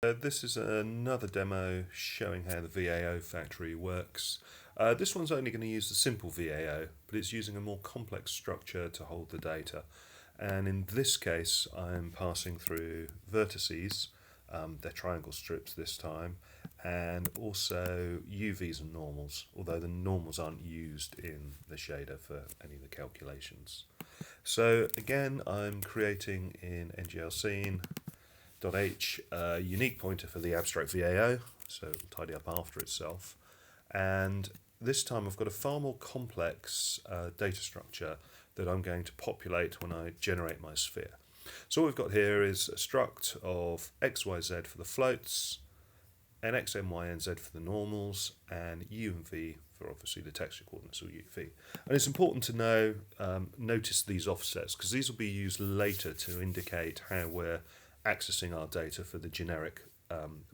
This is another demo showing how the VAOFactory works. This one's only going to use the simple VAO, but it's using a more complex structure to hold the data. And in this case, I'm passing through vertices, they're triangle strips this time, and also UVs and normals, although the normals aren't used in the shader for any of the calculations. So again, I'm creating in NGL scene .h a unique pointer for the abstract VAO, so it'll tidy up after itself. And this time I've got a far more complex data structure that I'm going to populate when I generate my sphere. So what we've got here is a struct of x, y, z for the floats, and x, m, y, and z for the normals, and u and v for obviously the texture coordinates, or uv. And it's important to know, notice these offsets, because these will be used later to indicate how we're accessing our data for the generic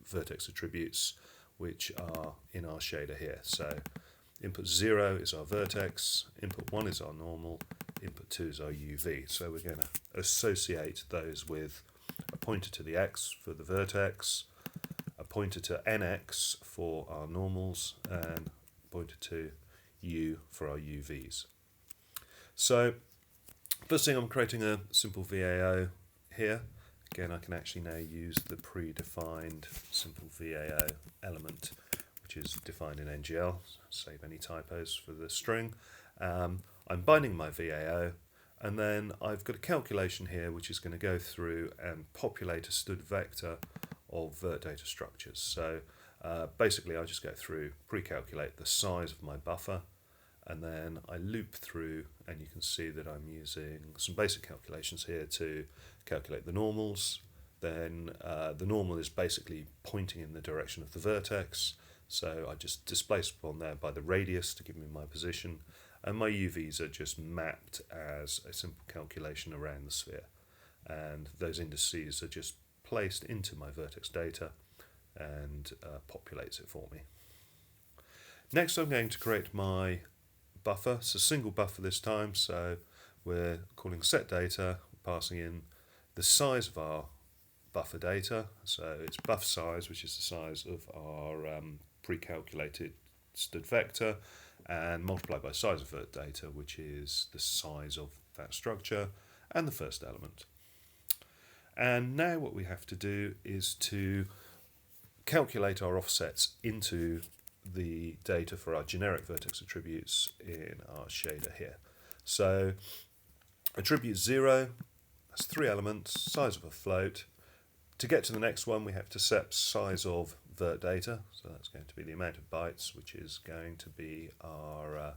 vertex attributes which are in our shader here. So input 0 is our vertex, input 1 is our normal, input 2 is our UV. So we're going to associate those with a pointer to the x for the vertex, a pointer to nx for our normals, and a pointer to u for our UVs. So first thing, I'm creating a simple VAO here. Again, I can actually now use the predefined simple VAO element, which is defined in NGL, save any typos for the string. I'm binding my VAO, and then I've got a calculation here which is going to go through and populate a stood vector of vert data structures. So basically I just go through, pre-calculate the size of my buffer, and then I loop through, and you can see that I'm using some basic calculations here to calculate the normals. Then the normal is basically pointing in the direction of the vertex, so I just displace upon there by the radius to give me my position, and my UVs are just mapped as a simple calculation around the sphere, and those indices are just placed into my vertex data and populates it for me. Next, I'm going to create my buffer. It's a single buffer this time, so we're calling set data, passing in the size of our buffer data, so it's buff size, which is the size of our pre-calculated stood vector, and multiplied by size of vert data, which is the size of that structure and the first element. And now what we have to do is to calculate our offsets into the data for our generic vertex attributes in our shader here. So attribute 0 has 3 elements, size of a float. To get to the next one, we have to set size of vert data, so that's going to be the amount of bytes, which is going to be our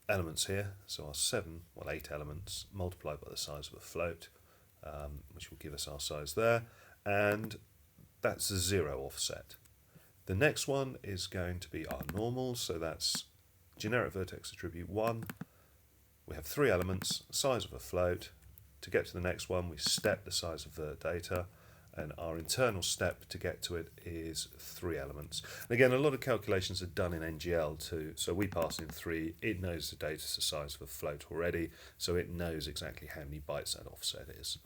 elements here, so our 8 elements multiplied by the size of a float, which will give us our size there, and that's a 0 offset. The next one is going to be our normals, so that's generic vertex attribute 1. We have 3 elements, size of a float. To get to the next one, we step the size of vert data, and our internal step to get to it is 3 elements. And again, a lot of calculations are done in NGL too, so we pass in 3, it knows the data's the size of a float already, so it knows exactly how many bytes that offset is.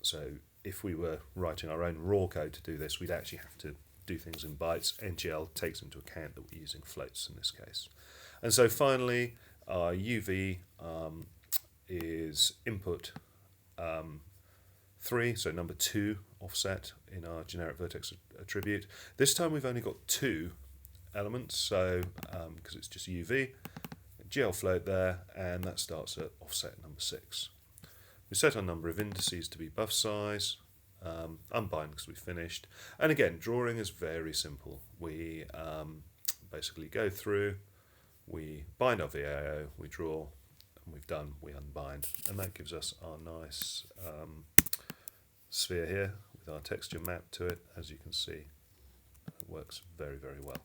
So if we were writing our own raw code to do this, we'd actually have to do things in bytes. NGL takes into account that we're using floats in this case. And so finally, our UV is input 3, so number 2 offset in our generic vertex attribute. This time we've only got 2 elements, so because it's just UV, GL float there, and that starts at offset number 6. We set our number of indices to be buff size, unbind because we finished, and again, drawing is very simple. We basically go through, we bind our VAO, we draw, and we've done, we unbind, and that gives us our nice sphere here with our texture mapped to it. As you can see, it works very, very well.